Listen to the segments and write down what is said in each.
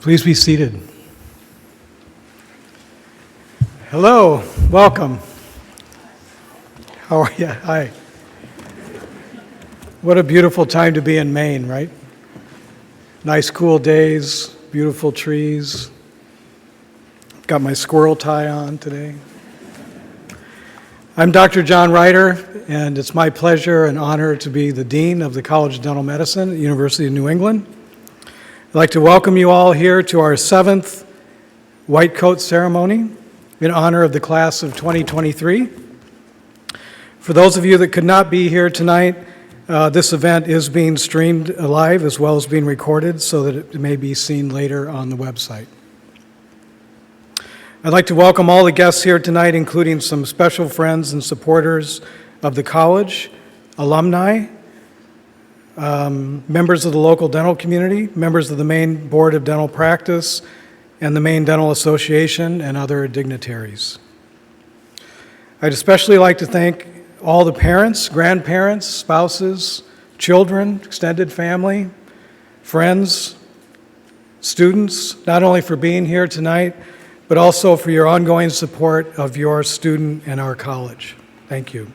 Please be seated. Hello, welcome. How are you? Hi. What a beautiful time to be in Maine, right? Nice cool days, beautiful trees. Got my squirrel tie on today. I'm Dr. John Ryder, and it's my pleasure and honor to be the Dean of the College of Dental Medicine at the University of New England. I'd like to welcome you all here to our 7th White Coat Ceremony in honor of the class of 2023. For those of you that could not be here tonight, this event is being streamed live as well as being recorded so that it may be seen later on the website. I'd like to welcome all the guests here tonight, including some special friends and supporters of the college, alumni, members of the local dental community, members of the Maine Board of Dental Practice, and the Maine Dental Association, and other dignitaries. I'd especially like to thank all the parents, grandparents, spouses, children, extended family, friends, students, not only for being here tonight, but also for your ongoing support of your student and our college. Thank you.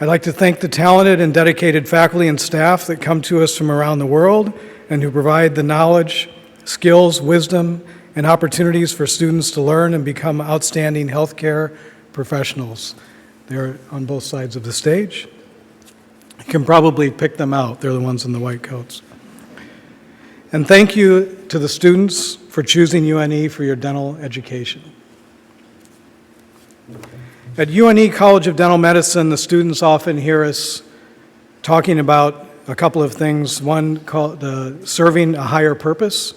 I'd like to thank the talented and dedicated faculty and staff that come to us from around the world and who provide the knowledge, skills, wisdom, and opportunities for students to learn and become outstanding healthcare professionals. They're on both sides of the stage. You can probably pick them out. They're the ones in the white coats. And thank you to the students for choosing UNE for your dental education. At UNE College of Dental Medicine, the students often hear us talking about a couple of things, one called serving a higher purpose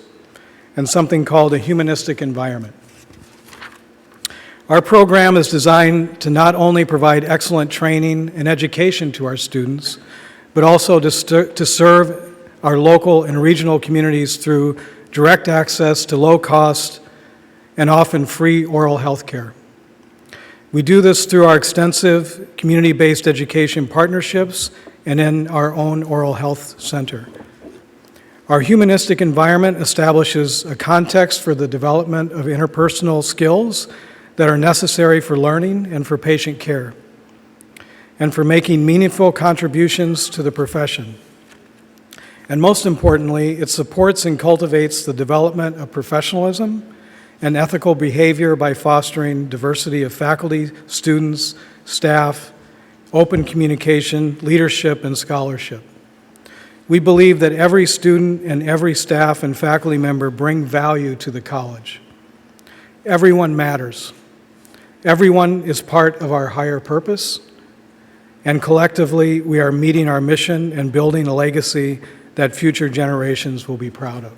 and something called a humanistic environment. Our program is designed to not only provide excellent training and education to our students, but also to serve our local and regional communities through direct access to low-cost and often free oral health care. We do this through our extensive community-based education partnerships and in our own oral health center. Our humanistic environment establishes a context for the development of interpersonal skills that are necessary for learning and for patient care, and for making meaningful contributions to the profession. And most importantly, it supports and cultivates the development of professionalism and ethical behavior by fostering diversity of faculty, students, staff, open communication, leadership, and scholarship. We believe that every student and every staff and faculty member bring value to the college. Everyone matters. Everyone is part of our higher purpose, and collectively we are meeting our mission and building a legacy that future generations will be proud of.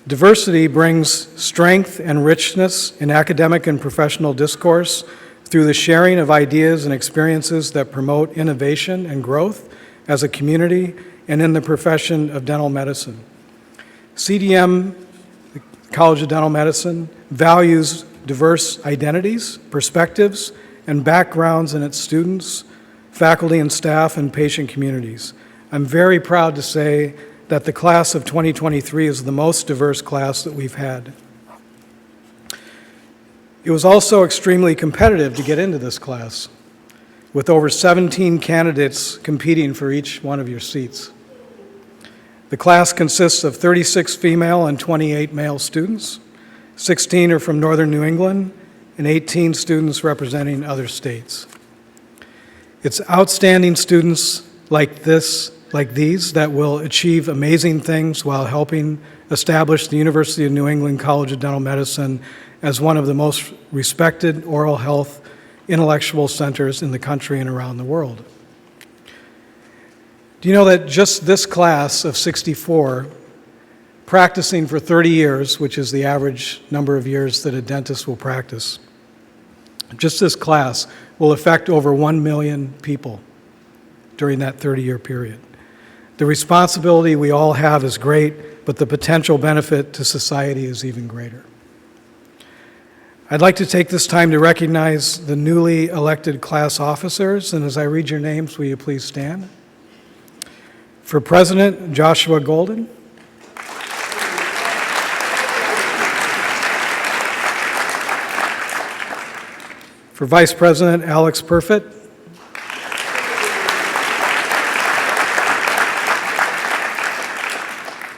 Diversity brings strength and richness in academic and professional discourse through the sharing of ideas and experiences that promote innovation and growth as a community and in the profession of dental medicine. CDM, the College of Dental Medicine, values diverse identities, perspectives, and backgrounds in its students, faculty and staff, and patient communities. I'm very proud to say that the class of 2023 is the most diverse class that we've had. It was also extremely competitive to get into this class, with over 17 candidates competing for each one of your seats. The class consists of 36 female and 28 male students. 16 are from Northern New England, and 18 students representing other states. It's outstanding students like these that will achieve amazing things while helping establish the University of New England College of Dental Medicine as one of the most respected oral health intellectual centers in the country and around the world. Do you know that just this class of 64, practicing for 30 years, which is the average number of years that a dentist will practice, just this class will affect over 1 million people during that 30-year period. The responsibility we all have is great, but the potential benefit to society is even greater. I'd like to take this time to recognize the newly elected class officers, and as I read your names, will you please stand? For President, Joshua Golden. For Vice President, Alex Perfett.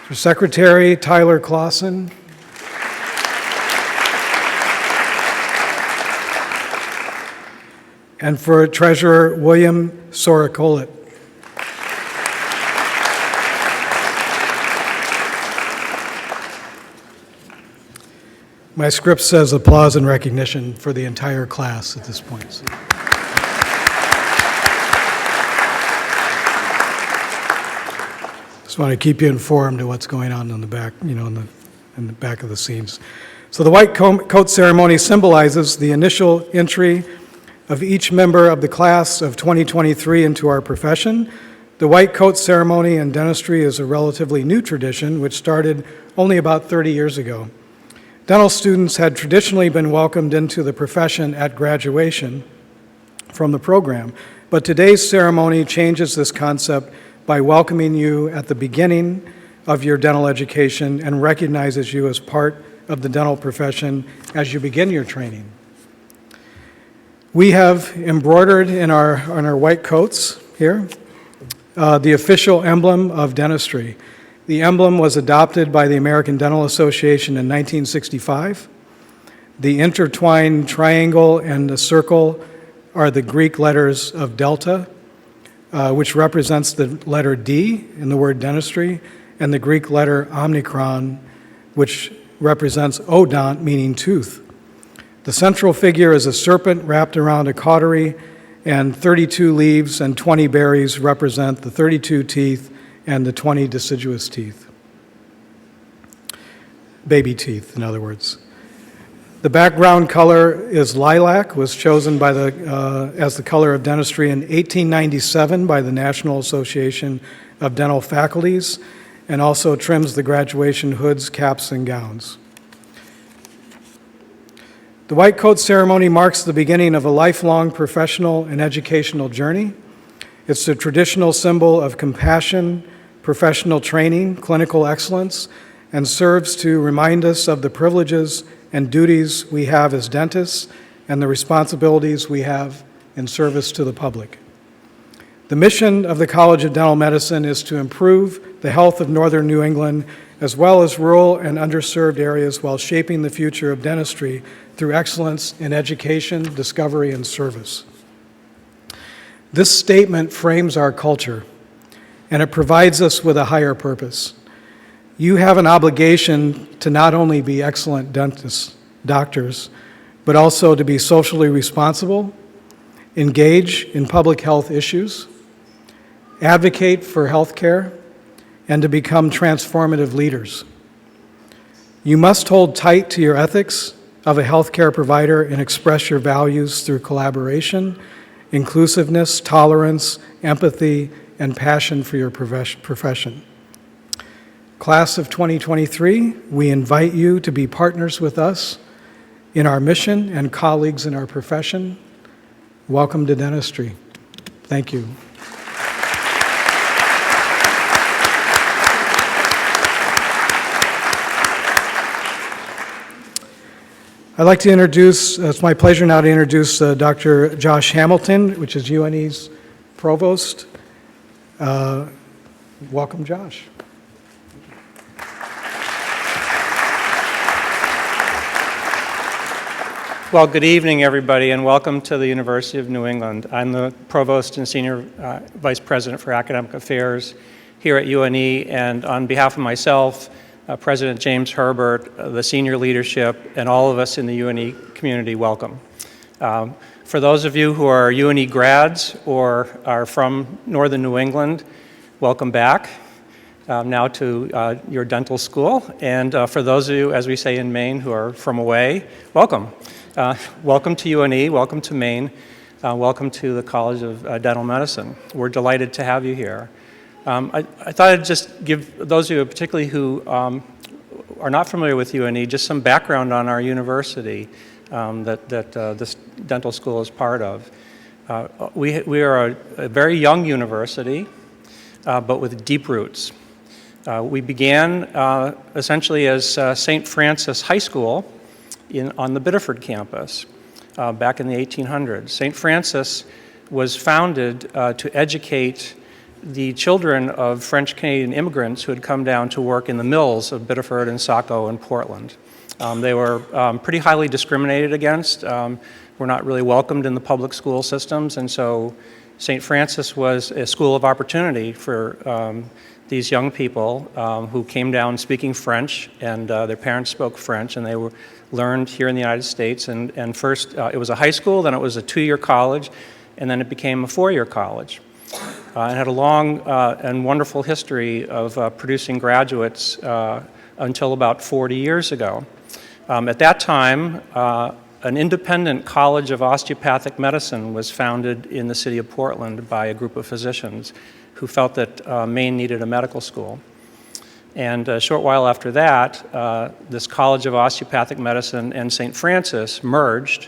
For Secretary, Tyler Clausen. And for Treasurer, William Sorakolit. My script says applause and recognition for the entire class at this point. Just want to keep you informed of what's going on in the back, in the back of the scenes. So the white coat ceremony symbolizes the initial entry of each member of the class of 2023 into our profession. The white coat ceremony in dentistry is a relatively new tradition, which started only about 30 years ago. Dental students had traditionally been welcomed into the profession at graduation from the program, but today's ceremony changes this concept by welcoming you at the beginning of your dental education and recognizes you as part of the dental profession as you begin your training. We have embroidered on our white coats here the official emblem of dentistry. The emblem was adopted by the American Dental Association in 1965. The intertwined triangle and the circle are the Greek letters of delta, which represents the letter D in the word dentistry, and the Greek letter omicron, which represents odont, meaning tooth. The central figure is a serpent wrapped around a cautery, and 32 leaves and 20 berries represent the 32 teeth and the 20 deciduous teeth. Baby teeth, in other words. The background color is lilac, was chosen by as the color of dentistry in 1897 by the National Association of Dental Faculties, and also trims the graduation hoods, caps, and gowns. The white coat ceremony marks the beginning of a lifelong professional and educational journey. It's a traditional symbol of compassion, professional training, clinical excellence, and serves to remind us of the privileges and duties we have as dentists and the responsibilities we have in service to the public. The mission of the College of Dental Medicine is to improve the health of northern New England as well as rural and underserved areas while shaping the future of dentistry through excellence in education, discovery, and service. This statement frames our culture, and it provides us with a higher purpose. You have an obligation to not only be excellent dentists, doctors, but also to be socially responsible, engage in public health issues, advocate for health care, and to become transformative leaders. You must hold tight to your ethics of a healthcare provider and express your values through collaboration, inclusiveness, tolerance, empathy, and passion for your profession. Class of 2023, we invite you to be partners with us in our mission and colleagues in our profession. Welcome to dentistry. Thank you. I'd like to introduce, it's my pleasure now to introduce Dr. Josh Hamilton, which is UNE's Provost. Welcome, Josh. Well, good evening, everybody, and welcome to the University of New England. I'm the Provost and Senior Vice President for Academic Affairs here at UNE, and on behalf of myself, President James Herbert, the senior leadership, and all of us in the UNE community, welcome. For those of you who are UNE grads or are from Northern New England, welcome back now to your dental school. And for those of you, as we say in Maine, who are from away, welcome. Welcome to UNE, welcome to Maine, welcome to the College of Dental Medicine. We're delighted to have you here. I thought I'd just give those of you, particularly who are not familiar with UNE, just some background on our university that this dental school is part of. We are a very young university, but with deep roots. We began essentially as St. Francis High School on the Biddeford campus back in the 1800s. St. Francis was founded to educate the children of French-Canadian immigrants who had come down to work in the mills of Biddeford and Saco and Portland. They were pretty highly discriminated against, were not really welcomed in the public school systems, and so St. Francis was a school of opportunity for these young people who came down speaking French, and their parents spoke French, and they were learned here in the United States. And first it was a high school, then it was a 2-year college, and then it became a 4-year college. It had a long and wonderful history of producing graduates until about 40 years ago. At that time, an independent college of osteopathic medicine was founded in the city of Portland by a group of physicians who felt that Maine needed a medical school. And a short while after that, this College of Osteopathic Medicine and St. Francis merged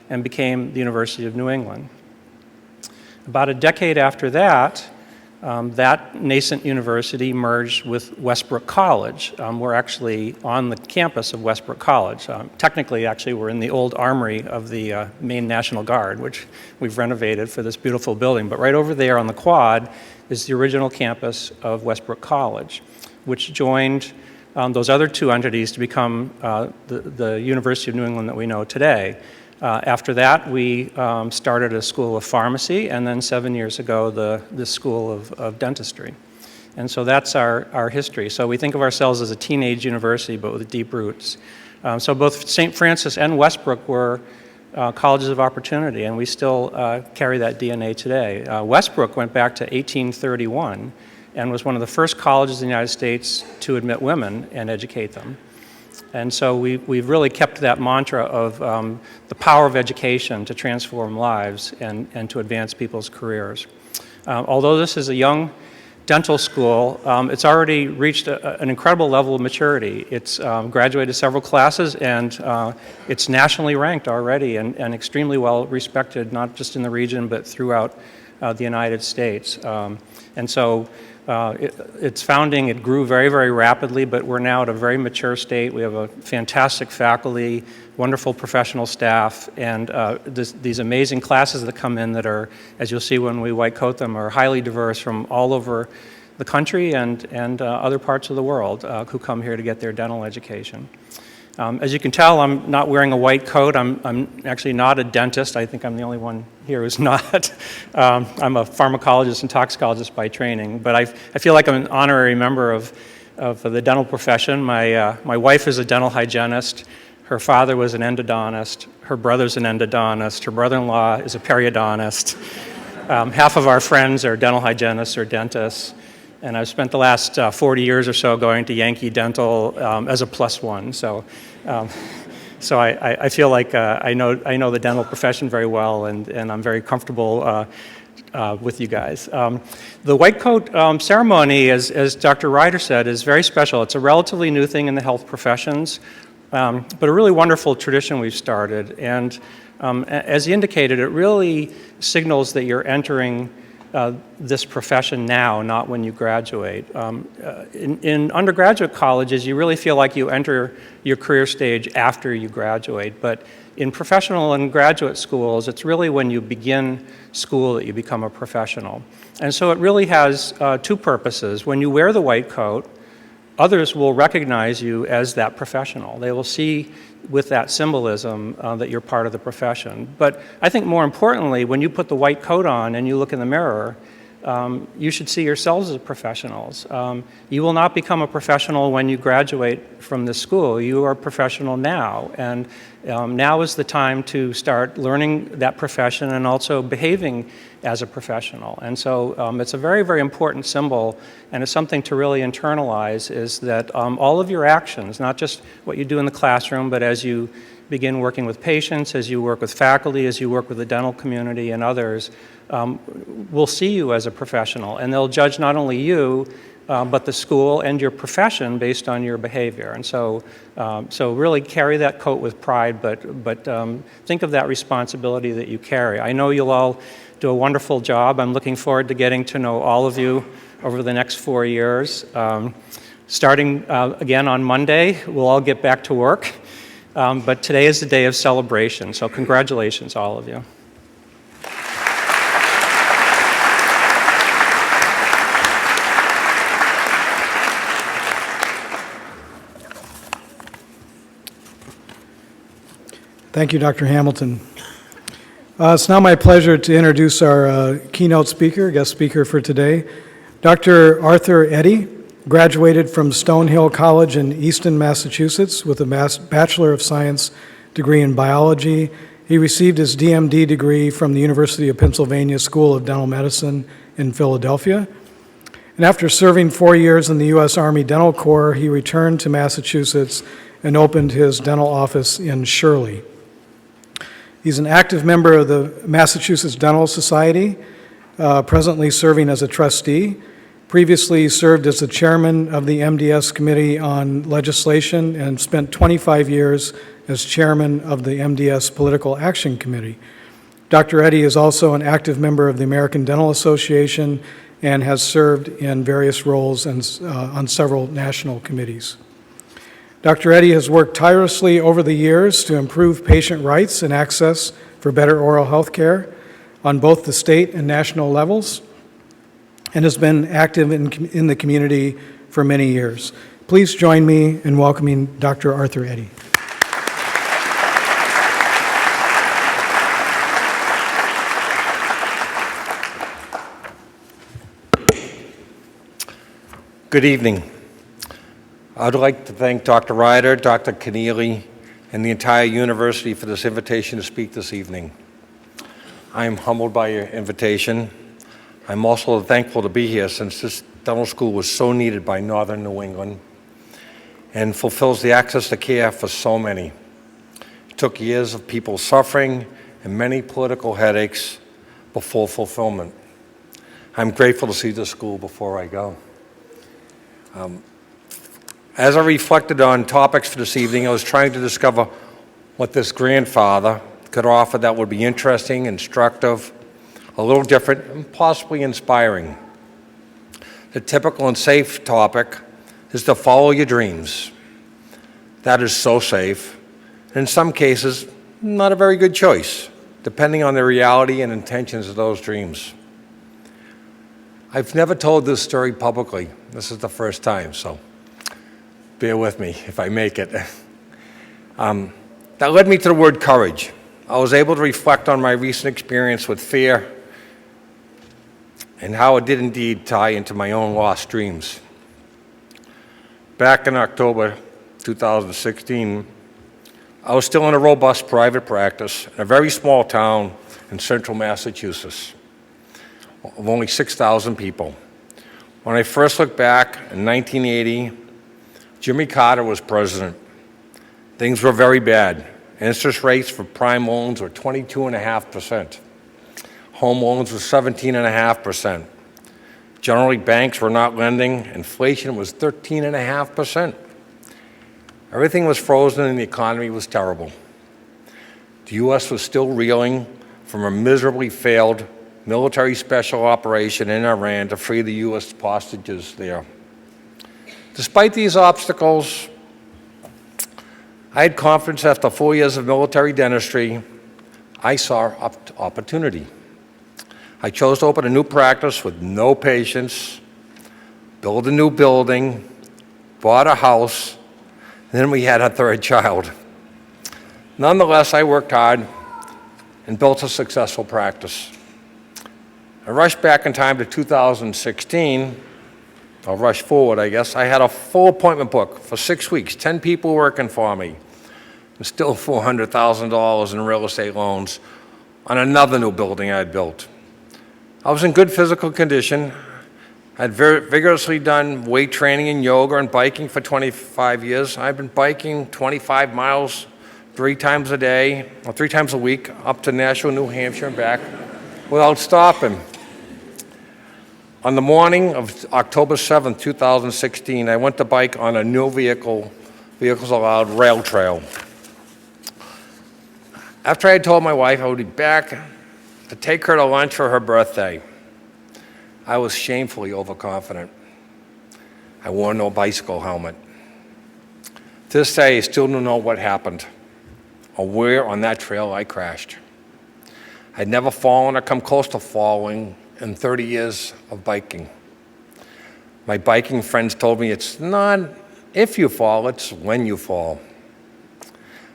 and became the University of New England. About a decade after that, that nascent university merged with Westbrook College. We're actually on the campus of Westbrook College. Technically, actually, we're in the old armory of the Maine National Guard, which we've renovated for this beautiful building. But right over there on the quad is the original campus of Westbrook College, which joined those other two entities to become the University of New England that we know today. After that, we started a school of pharmacy, and then 7 years ago, the school of dentistry. And so that's our history. So we think of ourselves as a teenage university, but with deep roots. So both St. Francis and Westbrook were colleges of opportunity, and we still carry that DNA today. Westbrook went back to 1831 and was one of the first colleges in the United States to admit women and educate them. And so we've really kept that mantra of the power of education to transform lives and to advance people's careers. Although this is a young dental school, it's already reached an incredible level of maturity. It's graduated several classes, and it's nationally ranked already and extremely well respected, not just in the region, but throughout the United States. And so its founding, it grew very, very rapidly, but we're now at a very mature state. We have a fantastic faculty, wonderful professional staff, and these amazing classes that come in that are, as you'll see when we white coat them, are highly diverse from all over the country and other parts of the world who come here to get their dental education. As you can tell, I'm not wearing a white coat. I'm actually not a dentist. I think I'm the only one here who's not. I'm a pharmacologist and toxicologist by training, but I feel like I'm an honorary member of the dental profession. My wife is a dental hygienist. Her father was an endodontist. Her brother's an endodontist. Her brother-in-law is a periodontist. Half of our friends are dental hygienists or dentists. And I've spent the last 40 years or so going to Yankee Dental as a +1. So I feel like I know the dental profession very well, and I'm very comfortable with you guys. The white coat ceremony, as Dr. Ryder said, is very special. It's a relatively new thing in the health professions, but a really wonderful tradition we've started. And as he indicated, it really signals that you're entering this profession now, not when you graduate. In undergraduate colleges, you really feel like you enter your career stage after you graduate, but in professional and graduate schools, it's really when you begin school that you become a professional. And so it really has two purposes. When you wear the white coat, others will recognize you as that professional. They will see with that symbolism that you're part of the profession. But I think more importantly, when you put the white coat on and you look in the mirror, you should see yourselves as professionals. You will not become a professional when you graduate from this school. You are a professional now, and now is the time to start learning that profession and also behaving as a professional. And so it's a very, very important symbol, and it's something to really internalize, is that all of your actions, not just what you do in the classroom, but as you begin working with patients, as you work with faculty, as you work with the dental community and others, will see you as a professional, and they'll judge not only you, but the school and your profession based on your behavior. And so really carry that coat with pride, but think of that responsibility that you carry. I know you'll all do a wonderful job. I'm looking forward to getting to know all of you over the next 4 years. Starting again on Monday, we'll all get back to work. But today is the day of celebration, so congratulations, all of you. Thank you, Dr. Hamilton. It's now my pleasure to introduce our keynote speaker, guest speaker for today. Dr. Arthur Eddy graduated from Stonehill College in Easton, Massachusetts with a Bachelor of Science degree in biology. He received his DMD degree from the University of Pennsylvania School of Dental Medicine in Philadelphia. And after serving 4 years in the U.S. Army Dental Corps, he returned to Massachusetts and opened his dental office in Shirley. He's an active member of the Massachusetts Dental Society, presently serving as a trustee. Previously, he served as the chairman of the MDS Committee on Legislation and spent 25 years as chairman of the MDS Political Action Committee. Dr. Eddy is also an active member of the American Dental Association and has served in various roles and, on several national committees. Dr. Eddy has worked tirelessly over the years to improve patient rights and access for better oral health care on both the state and national levels, and has been active in the community for many years. Please join me in welcoming Dr. Arthur Eddy. Good evening. I'd like to thank Dr. Ryder, Dr. Keneally, and the entire university for this invitation to speak this evening. I am humbled by your invitation. I'm also thankful to be here since this dental school was so needed by northern New England and fulfills the access to care for so many. It took years of people suffering and many political headaches before fulfillment. I'm grateful to see the school before I go. As I reflected on topics for this evening, I was trying to discover what this grandfather could offer that would be interesting, instructive, a little different, and possibly inspiring. The typical and safe topic is to follow your dreams. That is so safe, and in some cases, not a very good choice, depending on the reality and intentions of those dreams. I've never told this story publicly. This is the first time, so bear with me if I make it. That led me to the word courage. I was able to reflect on my recent experience with fear and how it did indeed tie into my own lost dreams. Back in October 2016, I was still in a robust private practice in a very small town in central Massachusetts of only 6,000 people. When I first looked back in 1980, Jimmy Carter was president. Things were very bad. Interest rates for prime loans were 22.5%. Home loans were 17.5%. Generally, banks were not lending. Inflation was 13.5%. Everything was frozen and the economy was terrible. The U.S. was still reeling from a miserably failed military special operation in Iran to free the U.S. hostages there. Despite these obstacles, I had confidence after 4 years of military dentistry. I saw opportunity. I chose to open a new practice with no patients, build a new building, bought a house, and then we had a third child. Nonetheless, I worked hard and built a successful practice. I rushed back in time to 2016. I'll rush forward, I guess. I had a full appointment book for 6 weeks, 10 people working for me, and still $400,000 in real estate loans on another new building I had built. I was in good physical condition. I had vigorously done weight training and yoga and biking for 25 years. I've been biking 25 miles 3 times a day, or 3 times a week, up to Nashua, New Hampshire and back without stopping. On the morning of October 7th, 2016, I went to bike on a new vehicles allowed rail trail. After I had told my wife I would be back to take her to lunch for her birthday, I was shamefully overconfident. I wore no bicycle helmet. To this day, I still don't know what happened or where on that trail I crashed. I'd never fallen or come close to falling in 30 years of biking. My biking friends told me it's not if you fall, it's when you fall.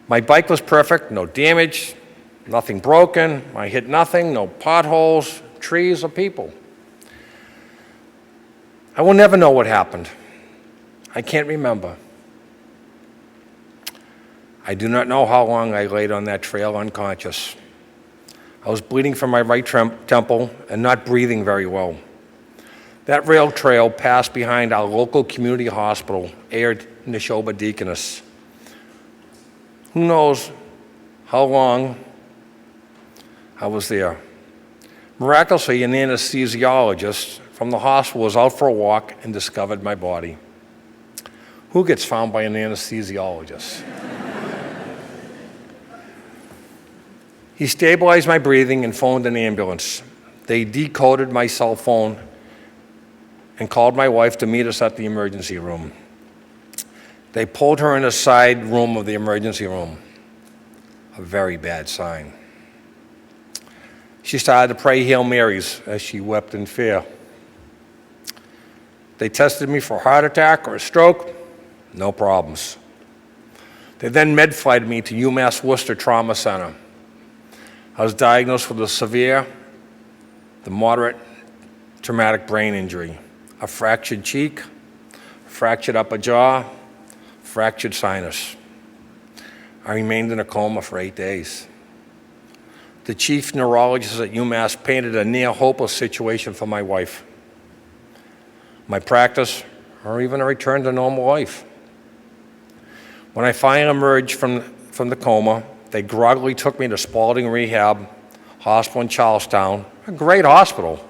My bike was perfect, no damage, nothing broken. I hit nothing, no potholes, trees, or people. I will never know what happened. I can't remember. I do not know how long I laid on that trail unconscious. I was bleeding from my right temple and not breathing very well. That rail trail passed behind our local community hospital, Air Neshoba Deaconess. Who knows how long I was there. Miraculously, an anesthesiologist from the hospital was out for a walk and discovered my body. Who gets found by an anesthesiologist? He stabilized my breathing and phoned an ambulance. They decoded my cell phone and called my wife to meet us at the emergency room. They pulled her in a side room of the emergency room. A very bad sign. She started to pray Hail Marys as she wept in fear. They tested me for a heart attack or a stroke. No problems. They then med-flighted me to UMass Worcester Trauma Center. I was diagnosed with the moderate traumatic brain injury, a fractured cheek, fractured upper jaw, fractured sinus. I remained in a coma for 8 days. The chief neurologist at UMass painted a near-hopeless situation for my wife, my practice, or even a return to normal life. When I finally emerged from the coma, they groggily took me to Spalding Rehab Hospital in Charlestown, a great hospital.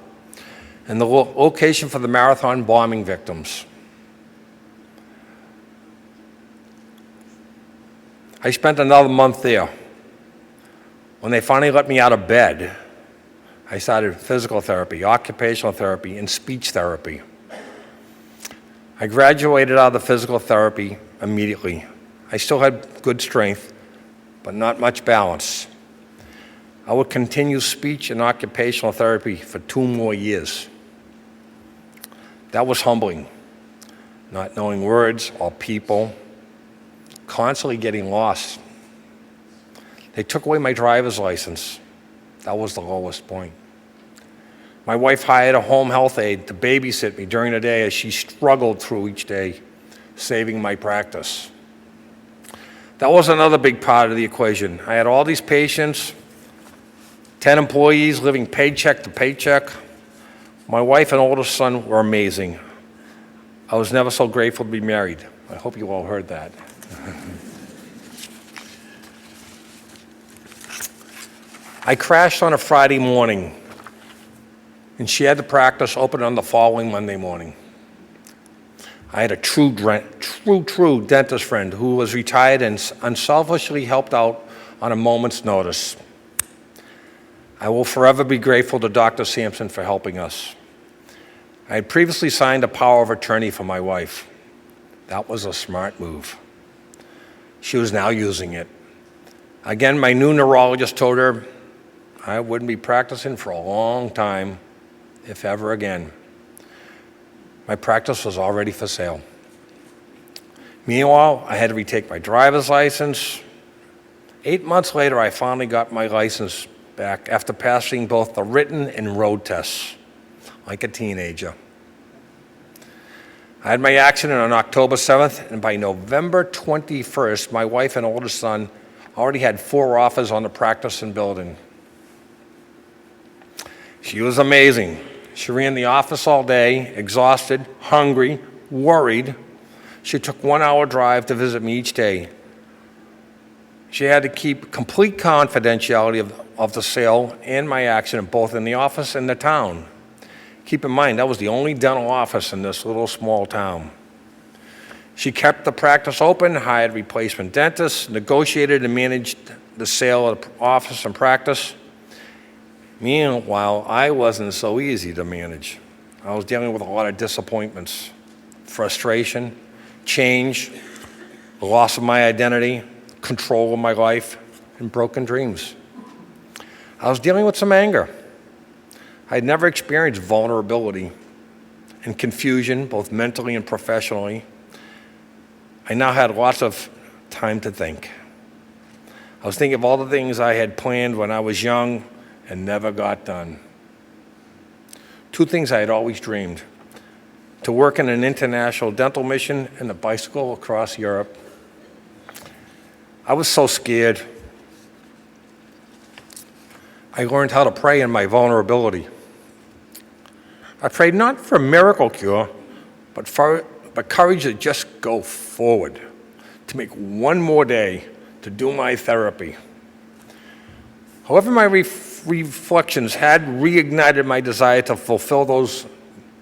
and the location for the marathon bombing victims. I spent another month there. When they finally let me out of bed, I started physical therapy, occupational therapy, and speech therapy. I graduated out of the physical therapy immediately. I still had good strength, but not much balance. I would continue speech and occupational therapy for 2 more years. That was humbling, not knowing words or people, constantly getting lost. They took away my driver's license. That was the lowest point. My wife hired a home health aide to babysit me during the day as she struggled through each day, saving my practice. That was another big part of the equation. I had all these patients, 10 employees living paycheck to paycheck. My wife and oldest son were amazing. I was never so grateful to be married. I hope you all heard that. I crashed on a Friday morning, and she had the practice open on the following Monday morning. I had a true dentist friend who was retired and unselfishly helped out on a moment's notice. I will forever be grateful to Dr. Sampson for helping us. I had previously signed a power of attorney for my wife. That was a smart move. She was now using it. Again, my new neurologist told her I wouldn't be practicing for a long time, if ever again. My practice was already for sale. Meanwhile, I had to retake my driver's license. 8 months later, I finally got my license back after passing both the written and road tests, like a teenager. I had my accident on October 7th, and by November 21st, my wife and oldest son already had 4 offers on the practice and building. She was amazing. She ran the office all day, exhausted, hungry, worried. She took 1-hour drive to visit me each day. She had to keep complete confidentiality of the sale and my accident, both in the office and the town. Keep in mind, that was the only dental office in this little small town. She kept the practice open, hired replacement dentists, negotiated and managed the sale of the office and practice. Meanwhile, I wasn't so easy to manage. I was dealing with a lot of disappointments, frustration, change, the loss of my identity, control of my life, and broken dreams. I was dealing with some anger. I had never experienced vulnerability and confusion, both mentally and professionally. I now had lots of time to think. I was thinking of all the things I had planned when I was young and never got done. 2 things I had always dreamed: to work in an international dental mission and to bicycle across Europe. I was so scared. I learned how to pray in my vulnerability. I prayed not for a miracle cure, but courage to just go forward, to make one more day to do my therapy. However, my reflections had reignited my desire to fulfill those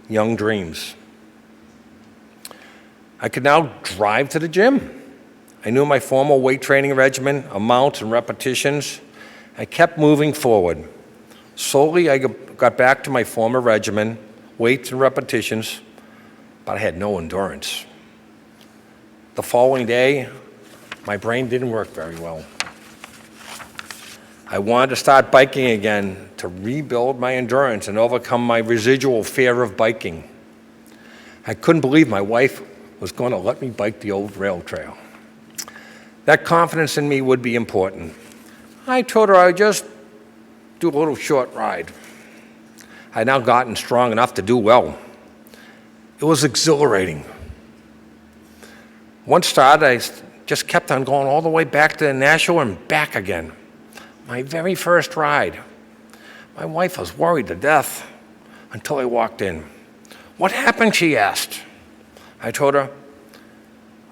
young dreams. I could now drive to the gym. I knew my formal weight training regimen, amounts and repetitions. I kept moving forward. Slowly, I got back to my former regimen, weights and repetitions, but I had no endurance. The following day, my brain didn't work very well. I wanted to start biking again to rebuild my endurance and overcome my residual fear of biking. I couldn't believe my wife was going to let me bike the old rail trail. That confidence in me would be important. I told her I would just do a little short ride. I had now gotten strong enough to do well. It was exhilarating. Once started, I just kept on going all the way back to Nashville and back again. My very first ride. My wife was worried to death until I walked in. "What happened?" she asked. I told her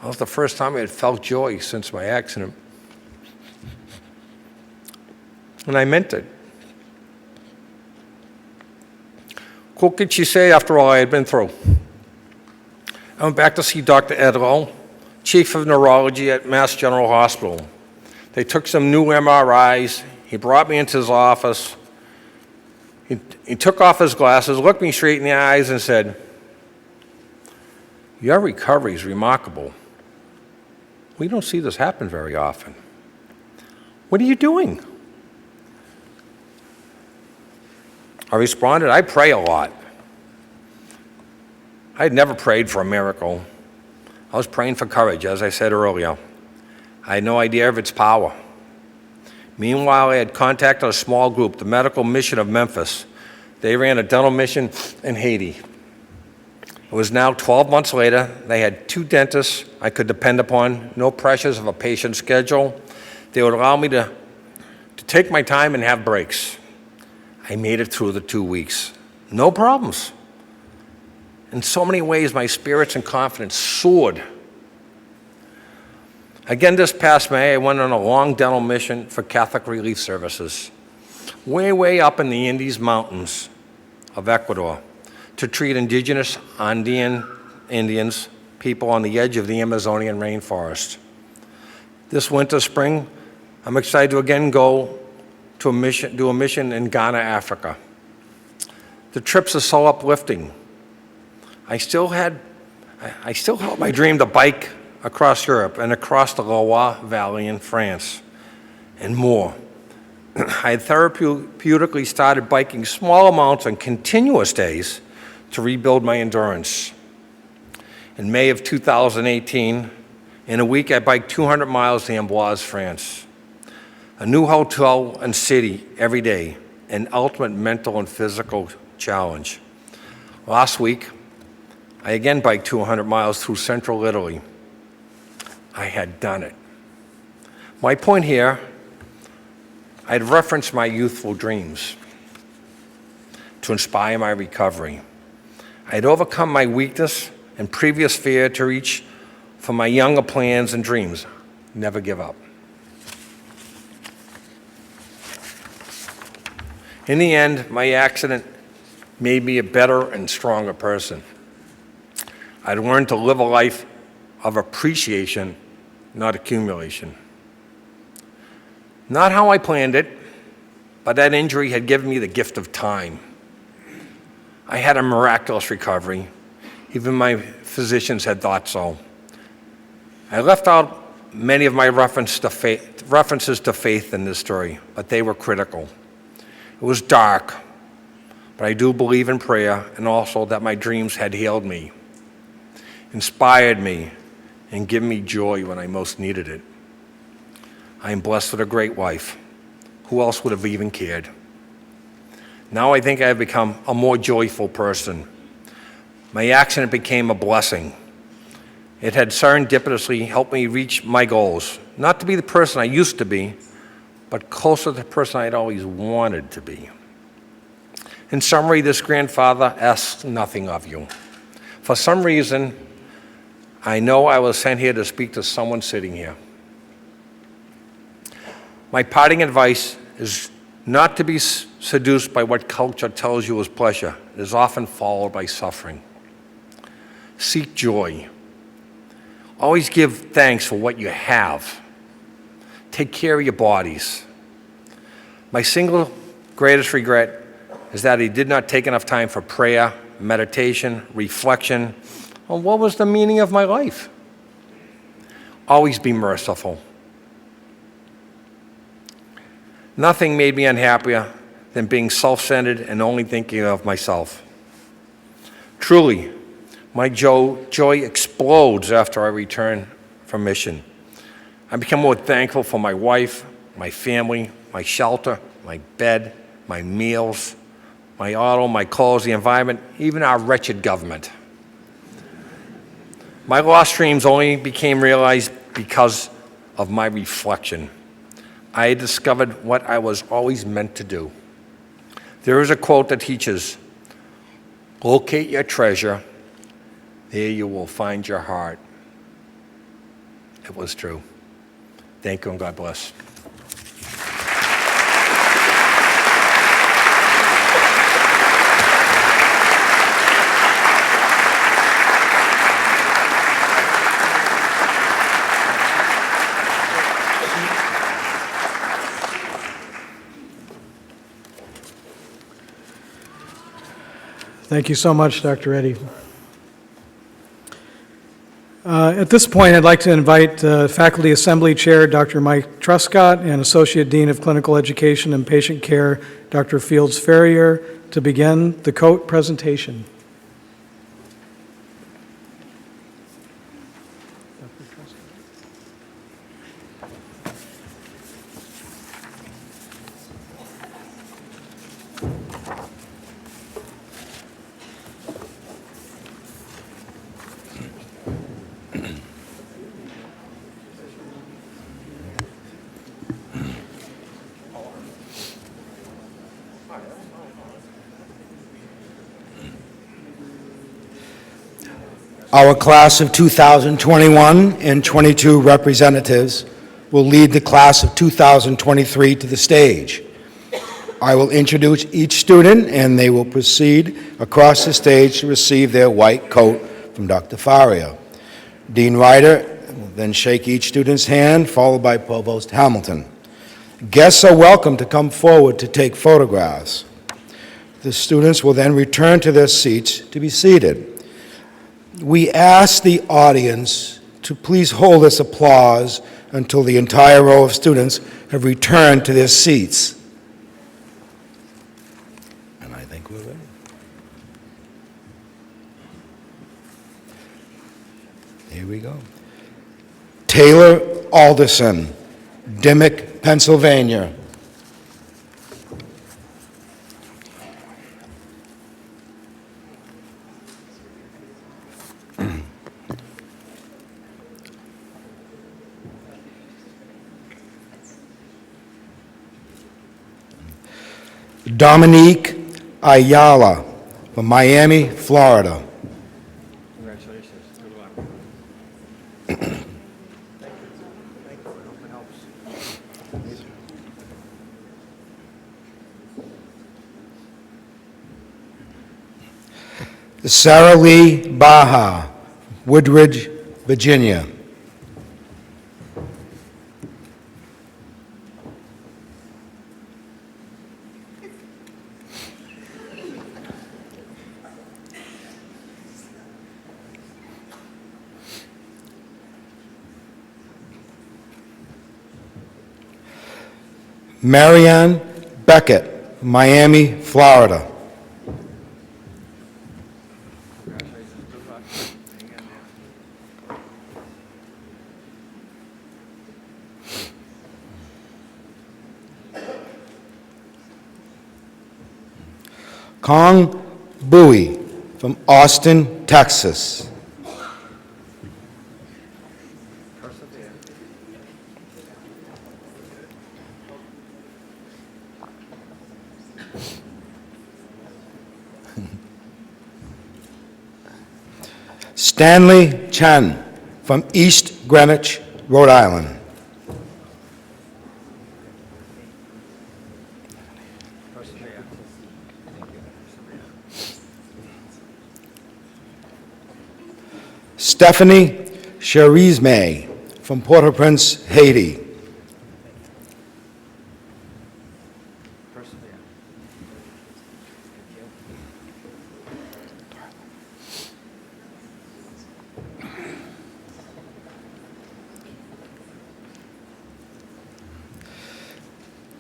it was the first time I had felt joy since my accident. And I meant it. What could she say after all I had been through? I went back to see Dr. Edlow, Chief of Neurology at Mass General Hospital. They took some new MRIs. He brought me into his office. He took off his glasses, looked me straight in the eyes, and said, "Your recovery is remarkable. We don't see this happen very often. What are you doing?" I responded, "I pray a lot." I had never prayed for a miracle. I was praying for courage, as I said earlier. I had no idea of its power. Meanwhile, I had contacted a small group, the Medical Mission of Memphis. They ran a dental mission in Haiti. It was now 12 months later. They had 2 dentists I could depend upon, no pressures of a patient schedule. They would allow me to take my time and have breaks. I made it through the 2 weeks. No problems. In so many ways, my spirits and confidence soared. Again, this past May, I went on a long dental mission for Catholic Relief Services, way up in the Andes Mountains of Ecuador, to treat indigenous Andean Indians, people on the edge of the Amazonian rainforest. This winter, spring, I'm excited to again go to do a mission in Ghana, Africa. The trips are so uplifting. I still held my dream to bike across Europe and across the Loire Valley in France, and more. I had therapeutically started biking small amounts on continuous days to rebuild my endurance. In May of 2018, in a week, I biked 200 miles to Amboise, France. A new hotel and city every day, an ultimate mental and physical challenge. Last week, I again biked 200 miles through central Italy. I had done it. My point here, I had referenced my youthful dreams to inspire my recovery. I had overcome my weakness and previous fear to reach for my younger plans and dreams. Never give up. In the end, my accident made me a better and stronger person. I learned to live a life of appreciation, not accumulation. Not how I planned it, but that injury had given me the gift of time. I had a miraculous recovery. Even my physicians had thought so. I left out many of my references to faith in this story, but they were critical. It was dark, but I do believe in prayer, and also that my dreams had healed me, inspired me, and given me joy when I most needed it. I am blessed with a great wife. Who else would have even cared? Now I think I have become a more joyful person. My accident became a blessing. It had serendipitously helped me reach my goals, not to be the person I used to be, but closer to the person I had always wanted to be. In summary, this grandfather asks nothing of you. For some reason, I know I was sent here to speak to someone sitting here. My parting advice is not to be seduced by what culture tells you is pleasure. It is often followed by suffering. Seek joy. Always give thanks for what you have. Take care of your bodies. My single greatest regret is that I did not take enough time for prayer, meditation, reflection on what was the meaning of my life. Always be merciful. Nothing made me unhappier than being self-centered and only thinking of myself. Truly, my joy explodes after I return from mission. I become more thankful for my wife, my family, my shelter, my bed, my meals, my auto, my clothes, the environment, even our wretched government. My lost dreams only became realized because of my reflection. I discovered what I was always meant to do. There is a quote that teaches, "Locate your treasure, there you will find your heart." It was true. Thank you and God bless. Thank you so much, Dr. Eddy. At this point, I'd like to invite Faculty Assembly Chair Dr. Mike Truscott and Associate Dean of Clinical Education and Patient Care Dr. Fields Ferrier to begin the COAT presentation. Our class of 2021 and 22 representatives will lead the class of 2023 to the stage. I will introduce each student, and they will proceed across the stage to receive their white coat from Dr. Faria. Dean Ryder will then shake each student's hand, followed by Provost Hamilton. Guests are welcome to come forward to take photographs. The students will then return to their seats to be seated. We ask the audience to please hold this applause until the entire row of students have returned to their seats. And I think we're ready. Here we go. Taylor Alderson, Dimmock, Pennsylvania. Dominique Ayala from Miami, Florida. Congratulations. Good luck. Sarah Lee Baha, Woodridge, Virginia. Marianne Beckett, Miami, Florida. Kong Bowie from Austin, Texas. Stanley Chen from East Greenwich, Rhode Island. Stephanie Cherizme from Port-au-Prince, Haiti.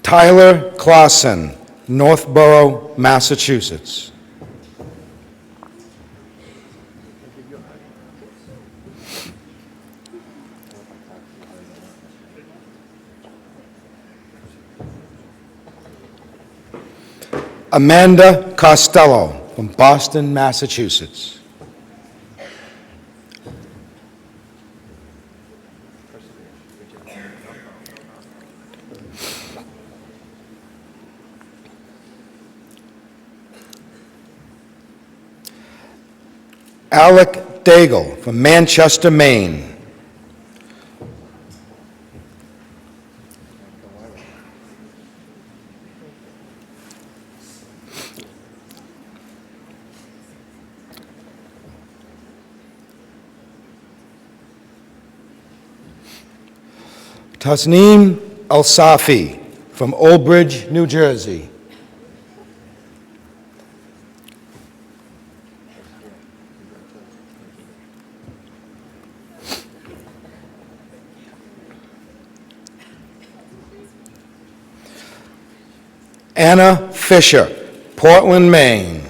Tyler Clausen, Northborough, Massachusetts. Amanda Costello from Boston, Massachusetts. Alec Daigle from Manchester, Maine. Tasneem Al-Safi from Old Bridge, New Jersey. Anna Fisher, Portland, Maine.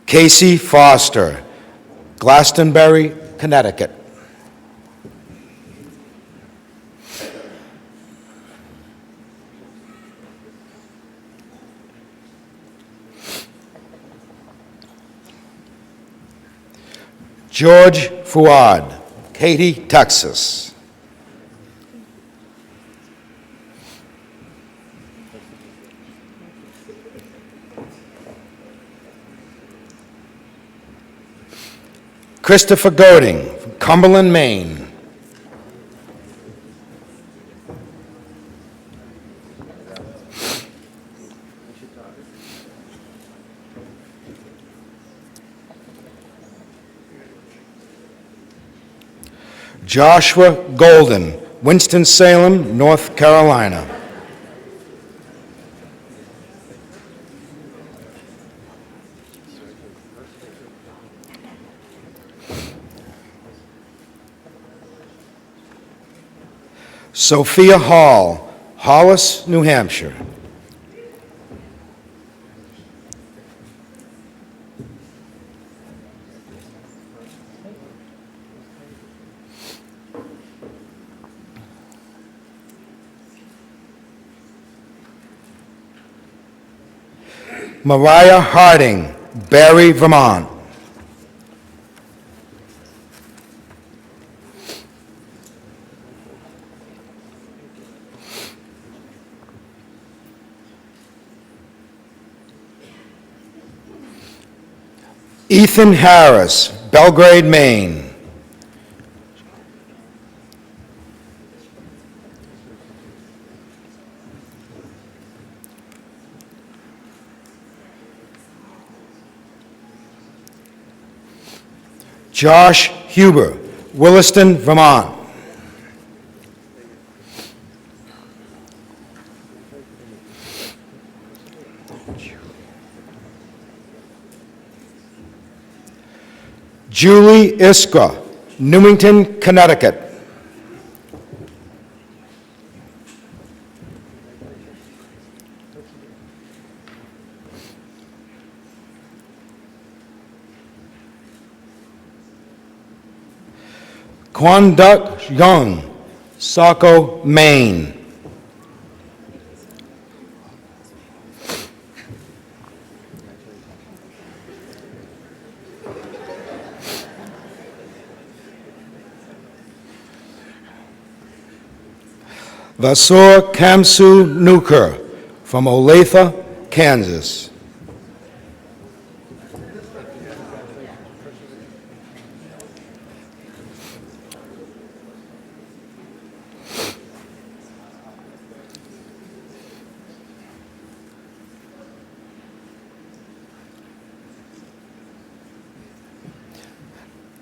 Casey Foster, Glastonbury, Connecticut. George Fuad, Katy, Texas. Christopher Goding, from Cumberland, Maine. Joshua Golden, Winston-Salem, North Carolina. Sophia Hall, Hollis, New Hampshire. Mariah Harding, Barry, Vermont. Ethan Harris, Belgrade, Maine. Josh Huber, Williston, Vermont. Julie Iskra, Newington, Connecticut. Kwon-Duk Young, Saco, Maine. Vasur Kamsu Nuker from Olathe, Kansas.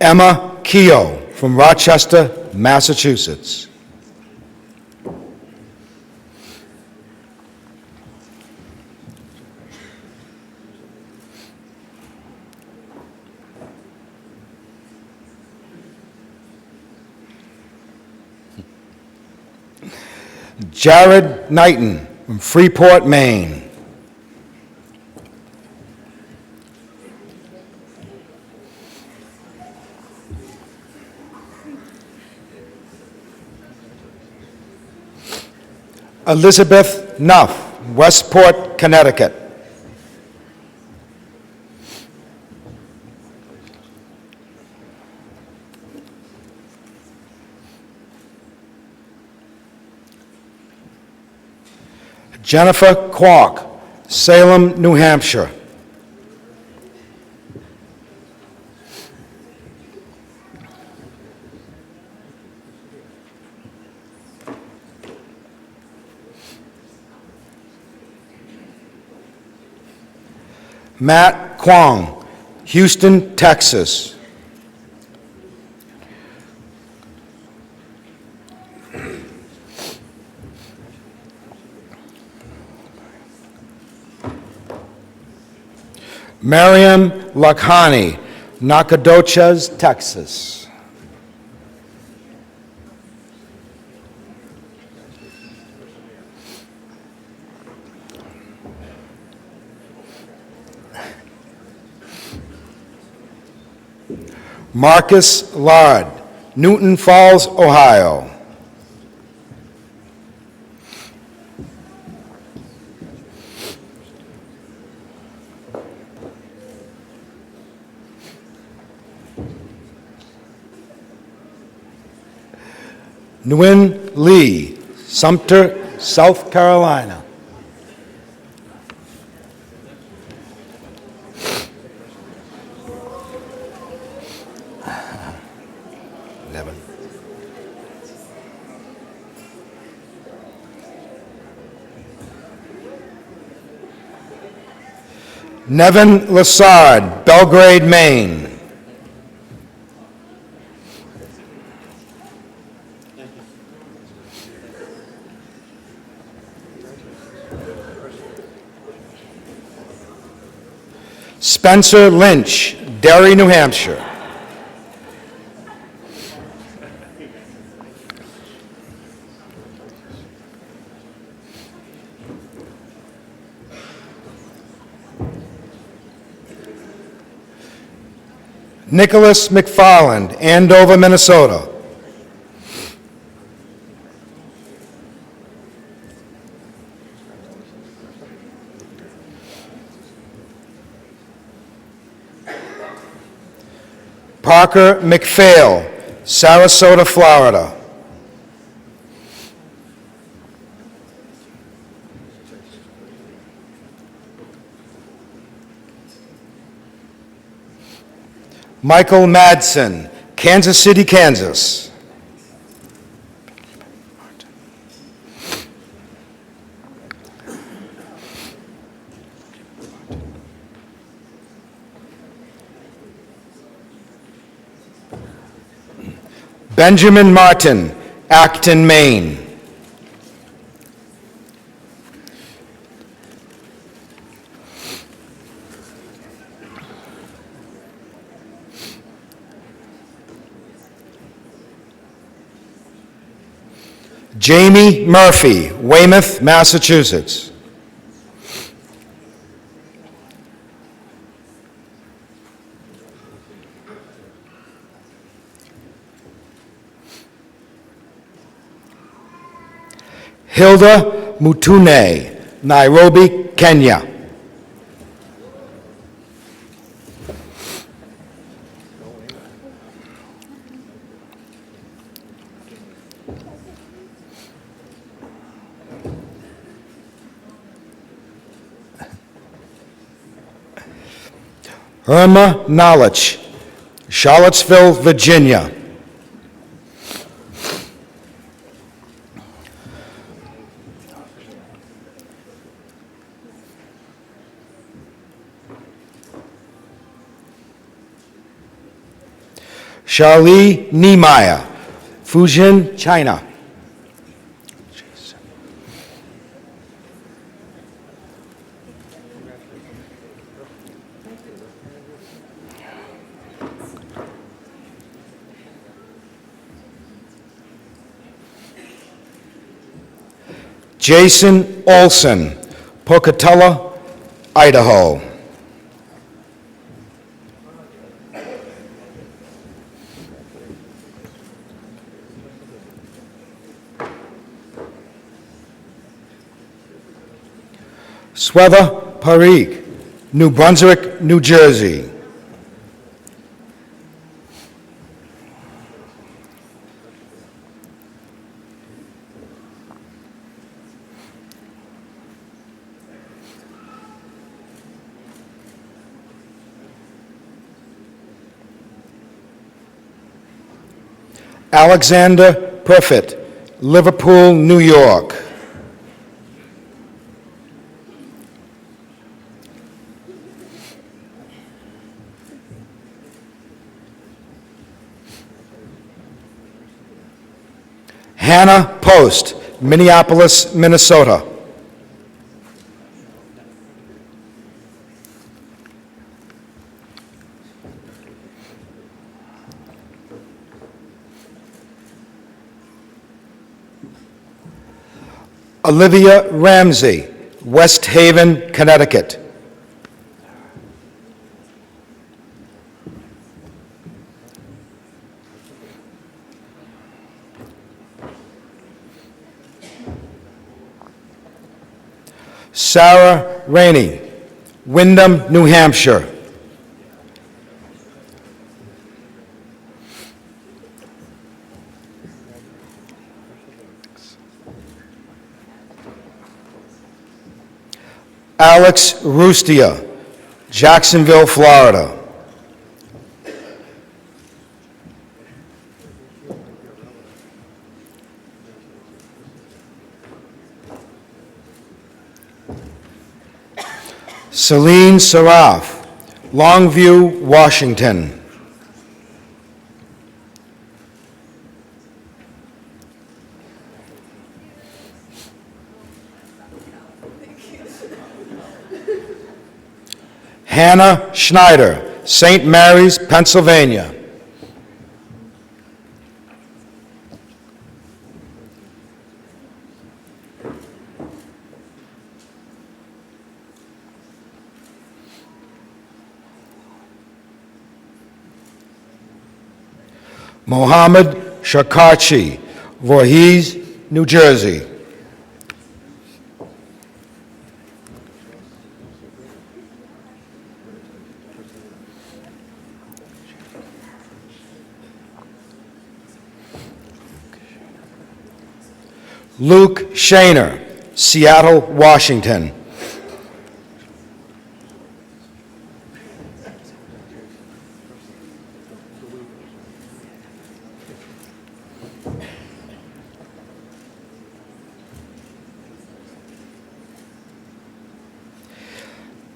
Emma Keogh from Rochester, Massachusetts. Jared Knighton from Freeport, Maine. Elizabeth Nuff, Westport, Connecticut. Jennifer Kwok, Salem, New Hampshire. Matt Kwong, Houston, Texas. Mariam Lakhani, Nacogdoches, Texas. Marcus Lard, Newton Falls, Ohio. Nguyen Lee, Sumter, South Carolina. Nevin Lassard, Belgrade, Maine. Spencer Lynch, Derry, New Hampshire. Nicholas McFarland, Andover, Minnesota. Parker McPhail, Sarasota, Florida. Michael Madsen, Kansas City, Kansas. Benjamin Martin, Acton, Maine. Jamie Murphy, Weymouth, Massachusetts. Hilda Mutune, Nairobi, Kenya. Irma Knowledge, Charlottesville, Virginia. Charlie Niemeyer, Fujian, China. Jason Olson, Pocatello, Idaho. Swetha Parikh, New Brunswick, New Jersey. Alexander Perfit, Liverpool, New York. Hannah Post, Minneapolis, Minnesota. Olivia Ramsey, West Haven, Connecticut. Sarah Rainey, Windham, New Hampshire. Alex Rustia, Jacksonville, Florida. Celine Saraf, Longview, Washington. Hannah Schneider, St. Mary's, Pennsylvania. Mohammed Shakarchi, Voorhees, New Jersey. Luke Shaner, Seattle, Washington.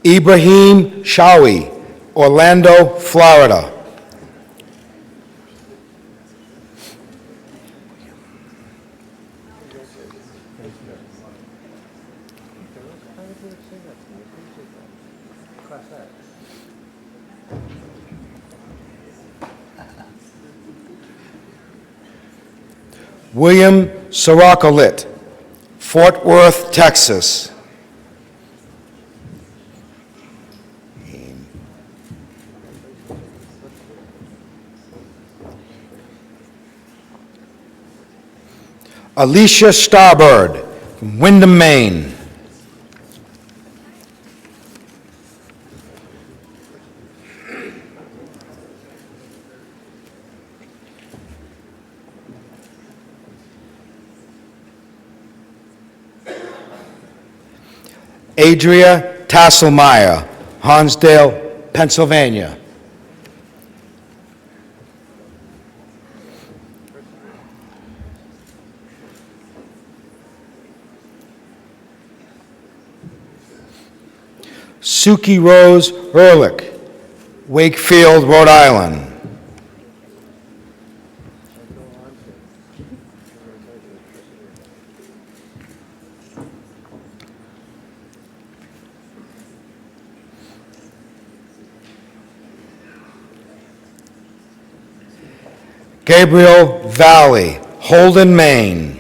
Ibrahim Shawi, Orlando, Florida. William Sorokolit, Fort Worth, Texas. Alicia Starbird, from Windham, Maine. Adria Tasselmeyer, Hansdale, Pennsylvania. Suki Rose Ehrlich, Wakefield, Rhode Island. Gabriel Valley, Holden, Maine.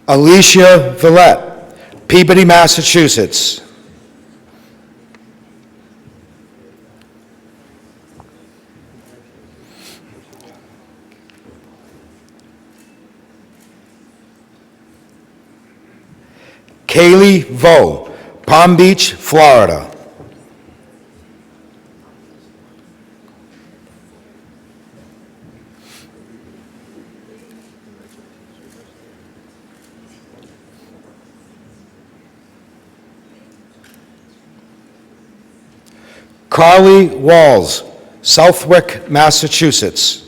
Alicia Villette, Peabody, Massachusetts. Kaylee Vo, Palm Beach, Florida. Carly Walls, Southwick, Massachusetts.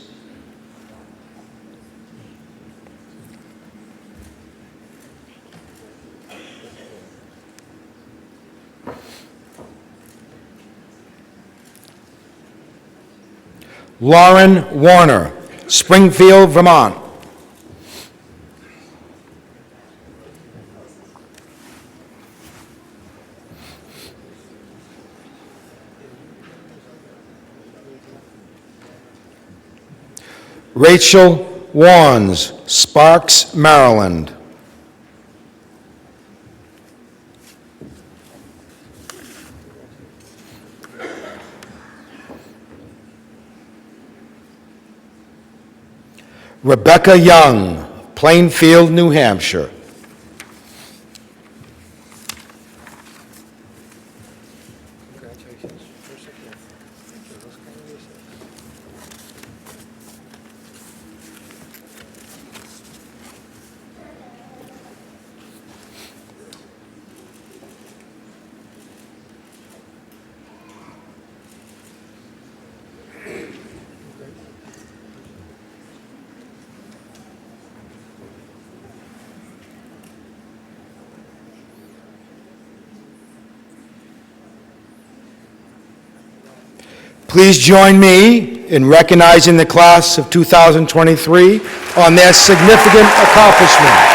Lauren Warner, Springfield, Vermont. Rachel Wands, Sparks, Maryland. Rebecca Young, Plainfield, New Hampshire. Please join me in recognizing the class of 2023 on their significant accomplishment.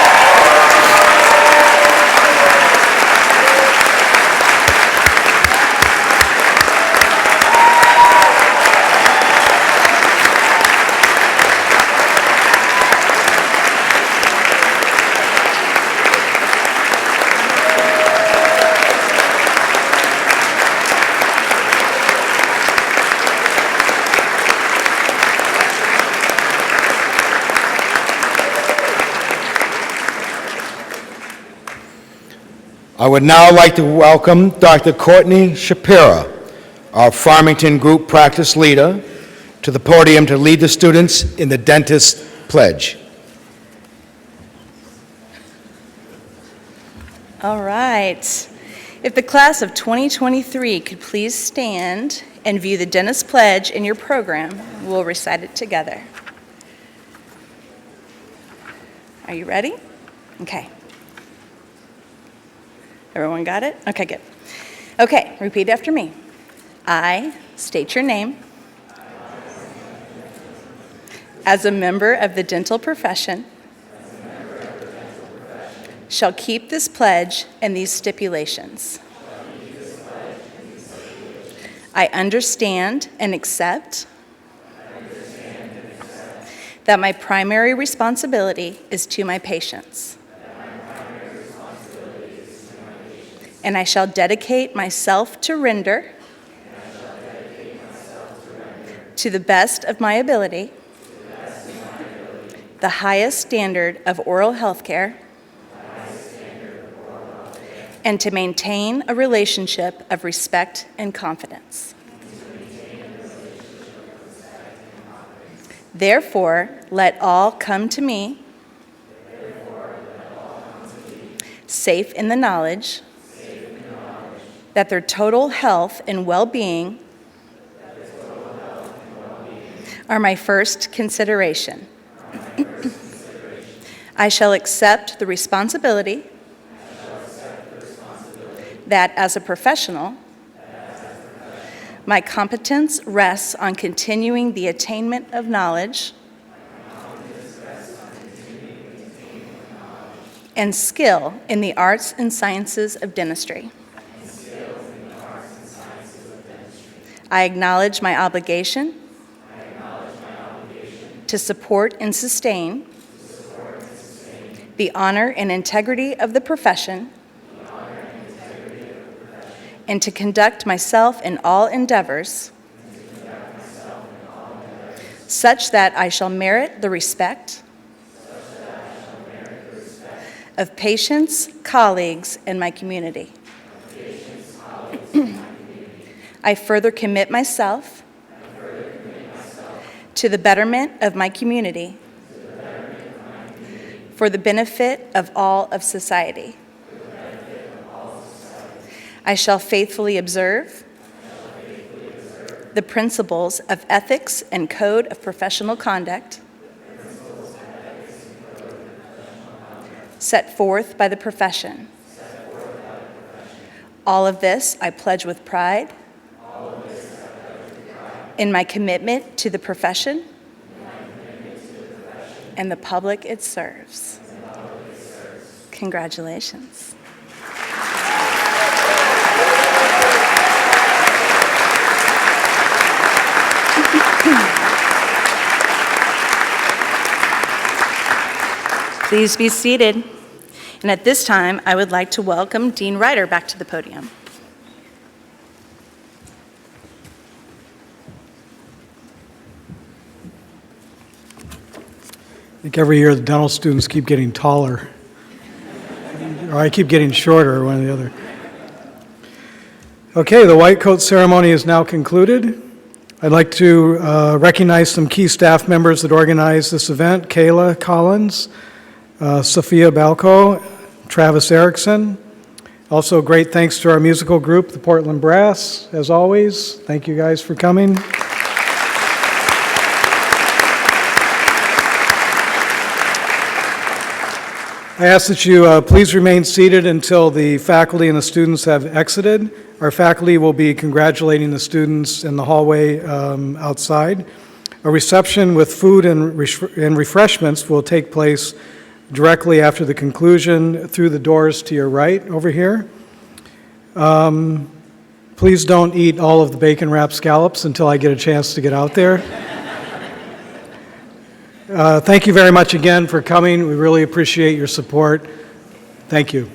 I would now like to welcome Dr. Courtney Shapira, our Farmington Group Practice Leader, to the podium to lead the students in the Dentist Pledge. All right. If the class of 2023 could please stand and view the Dentist Pledge in your program, we'll recite it together. Are you ready? Okay. Everyone got it? Okay, good. Okay, repeat after me. I state your name. As a member of the dental profession, shall keep this pledge and these stipulations. I understand and accept that my primary responsibility is to my patients. And I shall dedicate myself to render, to the best of my ability, the highest standard of oral health care, and to maintain a relationship of respect and confidence. Therefore, let all come to me, safe in the knowledge that their total health and well-being are my first consideration. I shall accept the responsibility that as a professional, my competence rests on continuing the attainment of knowledge and skill in the arts and sciences of dentistry. I acknowledge my obligation to support and sustain the honor and integrity of the profession and to conduct myself in all endeavors such that I shall merit the respect of patients, colleagues, and my community. I further commit myself to the betterment of my community for the benefit of all of society. I shall faithfully observe the principles of ethics and code of professional conduct set forth by the profession. All of this I pledge with pride in my commitment to the profession and the public it serves. Congratulations. Please be seated. And at this time, I would like to welcome Dean Ryder back to the podium. I think every year the dental students keep getting taller. Or I keep getting shorter, one or the other. Okay, the white coat ceremony is now concluded. I'd like to recognize some key staff members that organized this event: Kayla Collins, Sophia Balco, Travis Erickson. Also, great thanks to our musical group, the Portland Brass, as always. Thank you guys for coming. I ask that you please remain seated until the faculty and the students have exited. Our faculty will be congratulating the students in the hallway outside. A reception with food and refreshments will take place directly after the conclusion through the doors to your right over here. Please don't eat all of the bacon wrapped scallops until I get a chance to get out there. Thank you very much again for coming. We really appreciate your support. Thank you.